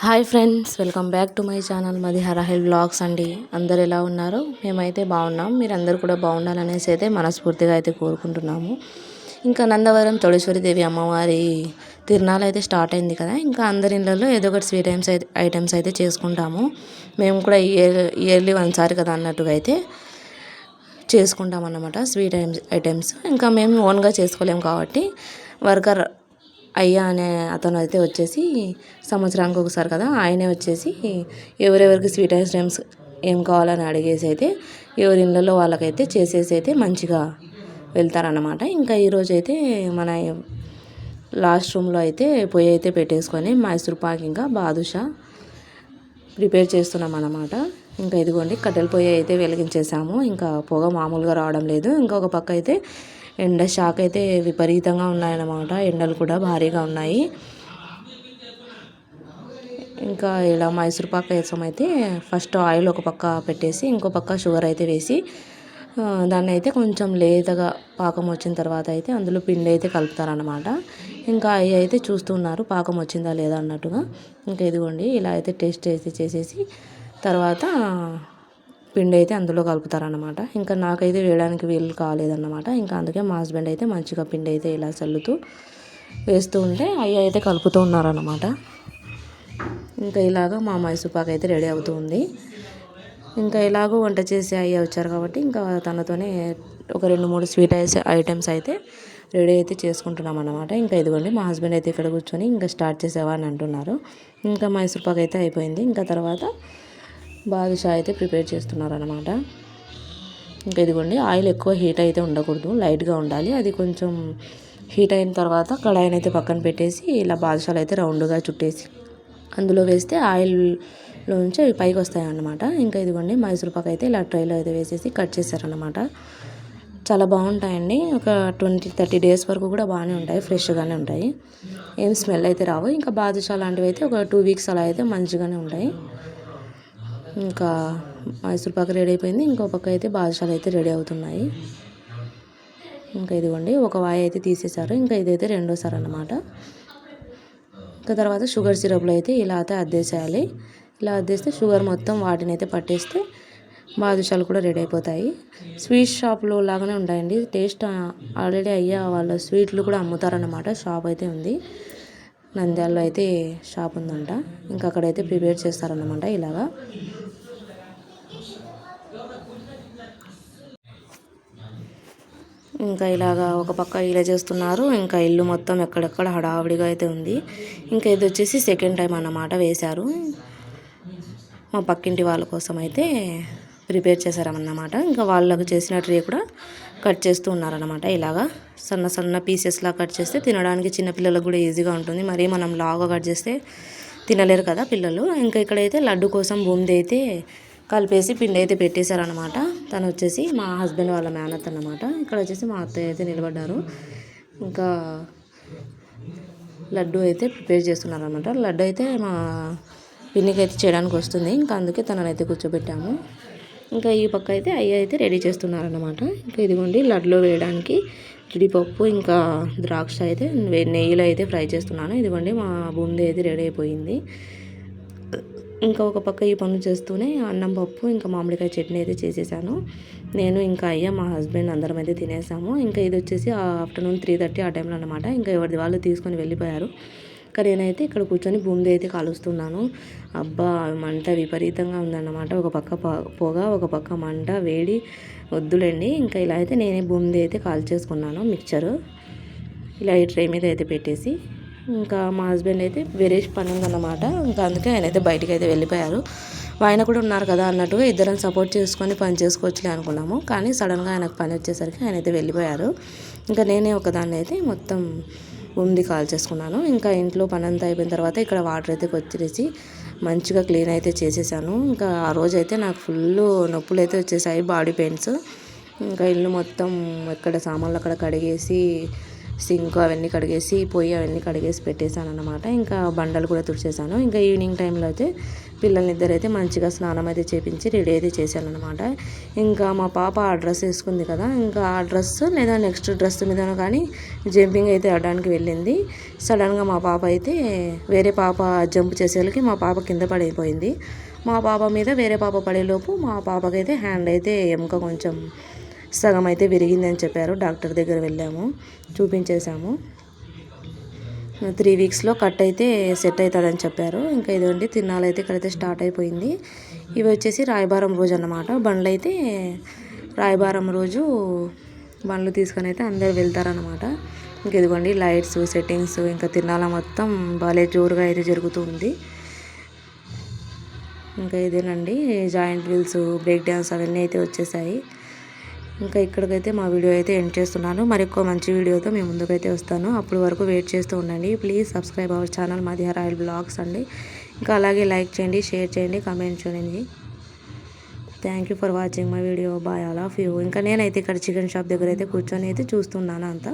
Hi friends, welcome back to my channel. మాది హరాహిల్ blogs అండి. అందరు ఎలా ఉన్నారు? మేమైతే బాగున్నాం. మీరు అందరు కూడా బాగుండాలనేసి అయితే మనస్ఫూర్తిగా అయితే కోరుకుంటున్నాము. ఇంకా నందవరం తొడేశ్వరి దేవి అమ్మవారి తిరునాళ్ళు అయితే స్టార్ట్ అయింది కదా. ఇంకా అందరి ఇళ్ళల్లో ఏదో ఒకటి స్వీట్ ఐటమ్స్ అయితే చేసుకుంటాము. మేము కూడా ఇయర్లీ వన్సారి కదా అన్నట్టుగా అయితే చేసుకుంటాం అన్నమాట స్వీట్ ఐటమ్స్. ఇంకా మేము ఓన్గా చేసుకోలేము కాబట్టి వర్కర్ అయ్యా అనే అతను అయితే వచ్చేసి సంవత్సరానికి ఒకసారి కదా ఆయనే వచ్చేసి ఎవరెవరికి స్వీట్ ఐటమ్స్ ఏం కావాలని అడిగేసి అయితే ఎవరి ఇళ్ళలో వాళ్ళకైతే చేసేసి అయితే మంచిగా వెళ్తారన్నమాట. ఇంకా ఈరోజు అయితే మన లాస్ట్ రూమ్లో అయితే పొయ్యి అయితే పెట్టేసుకొని మైసూర్ పాక్ ఇంకా బాదుషా ప్రిపేర్ చేస్తున్నాం అన్నమాట. ఇంకా ఇదిగోండి కట్టెల పొయ్యి అయితే వెలిగించేసాము. ఇంకా పొగ మామూలుగా రావడం లేదు. ఇంకొక పక్క అయితే ఎండ షాక్ అయితే విపరీతంగా ఉన్నాయన్నమాట. ఎండలు కూడా భారీగా ఉన్నాయి. ఇంకా ఇలా మైసూర్ పాక్ వేసాం అయితే ఫస్ట్ ఆయిల్ ఒక పక్క పెట్టేసి ఇంకో పక్క షుగర్ అయితే వేసి దాన్ని అయితే కొంచెం లేతగా పాకం వచ్చిన తర్వాత అయితే అందులో పిండి అయితే కలుపుతారనమాట. ఇంకా అవి అయితే చూస్తున్నారు పాకం వచ్చిందా లేదా అన్నట్టుగా. ఇంకా ఇదిగోండి ఇలా అయితే టేస్ట్ చేసేసి తర్వాత పిండి అయితే అందులో కలుపుతారనమాట. ఇంకా నాకైతే వేయడానికి వీలు కాలేదన్నమాట. ఇంకా అందుకే మా హస్బెండ్ అయితే మంచిగా పిండి అయితే ఇలా చల్లుతూ వేస్తూ ఉంటే అవి అయితే కలుపుతూ ఉన్నారనమాట. ఇంకా ఇలాగ మా మైసూర్ పాక్ అయితే రెడీ అవుతుంది. ఇంకా ఎలాగో వంట చేసి అయ్యా వచ్చారు కాబట్టి ఇంకా తనతోనే ఒక 2-3 స్వీట్ ఐటమ్స్ అయితే రెడీ అయితే చేసుకుంటున్నాం అన్నమాట. ఇంకా ఇదిగోండి మా హస్బెండ్ అయితే ఇక్కడ కూర్చొని ఇంకా స్టార్ట్ చేసేవా అని అంటున్నారు. ఇంకా మైసూర్ పాక్ అయితే అయిపోయింది. ఇంకా తర్వాత బాదుషా అయితే ప్రిపేర్ చేస్తున్నారు అనమాట. ఇంకా ఇదిగోండి ఆయిల్ ఎక్కువ హీట్ అయితే ఉండకూడదు, లైట్గా ఉండాలి. అది కొంచెం హీట్ అయిన తర్వాత కడాయిని అయితే పక్కన పెట్టేసి ఇలా బాదుషాలు అయితే రౌండ్గా చుట్టేసి అందులో వేస్తే ఆయిల్లో నుంచి అవి పైకి వస్తాయి అన్నమాట. ఇంకా ఇదిగోండి మైసూర్ పాక్ అయితే ఇలా ట్రైలో అయితే వేసేసి కట్ చేశారనమాట. చాలా బాగుంటాయండి. ఒక 20-30 డేస్ వరకు కూడా బాగానే ఉంటాయి, ఫ్రెష్గానే ఉంటాయి, ఏం స్మెల్ అయితే రావు. ఇంకా బాదుషా లాంటివి అయితే ఒక 2 వీక్స్ అలా అయితే మంచిగానే ఉంటాయి. ఇంకా మైసూర్ పాక్ రెడీ అయిపోయింది. ఇంకో పక్క అయితే బాదుషాలు అయితే రెడీ అవుతున్నాయి. ఇంకా ఇదిగోండి ఒక వాయి అయితే తీసేశారు. ఇంకా ఇదైతే రెండోసారి అన్నమాట. ఇంకా తర్వాత షుగర్ సిరప్లో అయితే ఇలా అయితే అద్దేసేయాలి. ఇలా అద్దేస్తే షుగర్ మొత్తం వాటిని అయితే పట్టేస్తే బాదుషాలు కూడా రెడీ అయిపోతాయి. స్వీట్ షాప్లో లాగానే ఉంటాయండి టేస్ట్. ఆల్రెడీ అయ్యా వాళ్ళ స్వీట్లు కూడా అమ్ముతారన్నమాట. షాప్ అయితే ఉంది, నంద్యాలలో అయితే షాప్ ఉందంట. ఇంకా అక్కడైతే ప్రిపేర్ చేస్తారన్నమాట ఇలాగా. ఇంకా ఇలాగా ఒక పక్క ఇలా చేస్తున్నారు. ఇంకా ఇల్లు మొత్తం ఎక్కడెక్కడ హడావిడిగా అయితే ఉంది. ఇంకా ఇది వచ్చేసి సెకండ్ టైం అన్నమాట వేశారు. మా పక్కింటి వాళ్ళ కోసం అయితే ప్రిపేర్ చేశారన్నమాట. ఇంకా వాళ్ళకు చేసిన ట్రే కూడా కట్ చేస్తూ ఉన్నారన్నమాట. ఇలాగా సన్న సన్న పీసెస్లా కట్ చేస్తే తినడానికి చిన్నపిల్లలకు కూడా ఈజీగా ఉంటుంది. మరి మనం లావుగా కట్ చేస్తే తినలేరు కదా పిల్లలు. ఇంకా ఇక్కడైతే లడ్డు కోసం బూందీ అయితే కలిపేసి పిండి అయితే పెట్టేశారనమాట. తను వచ్చేసి మా హస్బెండ్ వాళ్ళ మేనత్ అన్నమాట. ఇక్కడ వచ్చేసి మా అత్తయ్య అయితే నిలబడ్డారు. ఇంకా లడ్డు అయితే ప్రిపేర్ చేస్తున్నారు అనమాట. లడ్డు అయితే మా పిన్నికి అయితే చేయడానికి వస్తుంది. ఇంకా అందుకే తననైతే కూర్చోబెట్టాము. ఇంకా ఈ పక్క అయితే అయ్యి అయితే రెడీ చేస్తున్నారన్నమాట. ఇంకా ఇదిగోండి లడ్డులో వేయడానికి జీడిపప్పు ఇంకా ద్రాక్ష అయితే నెయ్యిలో అయితే ఫ్రై చేస్తున్నాను. ఇదిగోండి మా బూందీ అయితే రెడీ అయిపోయింది. ఇంకా ఒక పక్క ఈ పనులు చేస్తూనే అన్నం పప్పు ఇంకా మామిడికాయ చట్నీ అయితే చేసేసాను. నేను ఇంకా అయ్యా మా హస్బెండ్ అందరం అయితే తినేసాము. ఇంకా ఇది వచ్చేసి ఆఫ్టర్నూన్ 3:30 ఆ టైంలో అనమాట. ఇంకా ఎవరిది వాళ్ళు తీసుకొని వెళ్ళిపోయారు. ఇంకా నేనైతే ఇక్కడ కూర్చొని బూందీ అయితే కాలుస్తున్నాను. అబ్బా మంట విపరీతంగా ఉందన్నమాట. ఒక పక్క పొగ, ఒక పక్క మంట, వేడి వద్దులేండి. ఇంకా ఇలా అయితే నేనే బూందీ అయితే కాల్చేసుకున్నాను మిక్చరు. ఇలా ఈ ట్రే మీద అయితే పెట్టేసి ఇంకా మా హస్బెండ్ అయితే వేరే పని ఉందన్నమాట. ఇంకా అందుకే ఆయన అయితే బయటికి అయితే వెళ్ళిపోయారు. ఆయన కూడా ఉన్నారు కదా అన్నట్టుగా ఇద్దరం సపోర్ట్ చేసుకొని పని చేసుకోవచ్చులే అనుకున్నాము. కానీ సడన్గా ఆయనకు పని వచ్చేసరికి ఆయన అయితే వెళ్ళిపోయారు. ఇంకా నేనే ఒకదాన్ని అయితే మొత్తం బూందీ కాల్చేసుకున్నాను. ఇంకా ఇంట్లో పని అంతా అయిపోయిన తర్వాత ఇక్కడ వాటర్ అయితే వచ్చేసి మంచిగా క్లీన్ అయితే చేసేసాను. ఇంకా ఆ రోజు అయితే నాకు ఫుల్ నొప్పులు అయితే వచ్చేసాయి, బాడీ పెయిన్స్. ఇంకా ఇల్లు మొత్తం ఎక్కడ సామాన్లు అక్కడ కడిగేసి సింక్ అవన్నీ కడిగేసి పొయ్యి అవన్నీ కడిగేసి పెట్టేశాను అనమాట. ఇంకా బండలు కూడా తుడిచేసాను. ఇంకా ఈవినింగ్ టైంలో అయితే పిల్లలిద్దరైతే మంచిగా స్నానం అయితే చేపించి రెడీ అయితే చేశాను అనమాట. ఇంకా మా పాప ఆ డ్రెస్ వేసుకుంది కదా, ఇంకా ఆ డ్రెస్ లేదా నెక్స్ట్ డ్రెస్ మీద కానీ జంపింగ్ అయితే ఆడడానికి వెళ్ళింది. సడన్గా మా పాప అయితే వేరే పాప జంప్ చేసేసరికి మా పాప కింద పడిపోయింది. మా పాప మీద వేరే పాప పడేలోపు మా పాపకైతే హ్యాండ్ అయితే ఎముక కొంచెం సగం అయితే విరిగిందని చెప్పారు. డాక్టర్ దగ్గర వెళ్ళాము, చూపించేశాము. 3 వీక్స్లో కట్ అయితే సెట్ అవుతుందని చెప్పారు. ఇంకా ఇదిగోండి తిన్నాళ్ళు అయితే ఇక్కడైతే స్టార్ట్ అయిపోయింది. ఇవి వచ్చేసి రాయబారం రోజు అన్నమాట. బండ్లు అయితే రాయబారం రోజు బండ్లు తీసుకొని అయితే అందరు వెళ్తారనమాట. ఇంక ఇదిగోండి లైట్స్ సెట్టింగ్స్ ఇంకా తిన్నాళ్ళ మొత్తం భలే జోరుగా అయితే జరుగుతూ ఉంది. ఇంకా ఇదేనండి జాయింట్ వీల్స్, బ్రేక్ డ్యాన్స్ అవన్నీ అయితే వచ్చేసాయి. ఇంకా ఇక్కడికైతే మా వీడియో అయితే ఎండ్ చేస్తున్నాను. మరొక మంచి వీడియోతో మేము ముందుకైతే వస్తాను. అప్పటి వరకు వెయిట్ చేస్తూ ఉండండి. ప్లీజ్ సబ్స్క్రైబ్ అవర్ ఛానల్ మధ్య రాయల్ బ్లాగ్స్ అండి. ఇంకా అలాగే లైక్ చేయండి, షేర్ చేయండి, కామెంట్ చేయండి. Thank you for watching my video. Bye all of you. ఇంకా నేనైతే ఇక్కడ చికెన్ షాప్ దగ్గర అయితే కూర్చొని అయితే చూస్తున్నాను అంతా.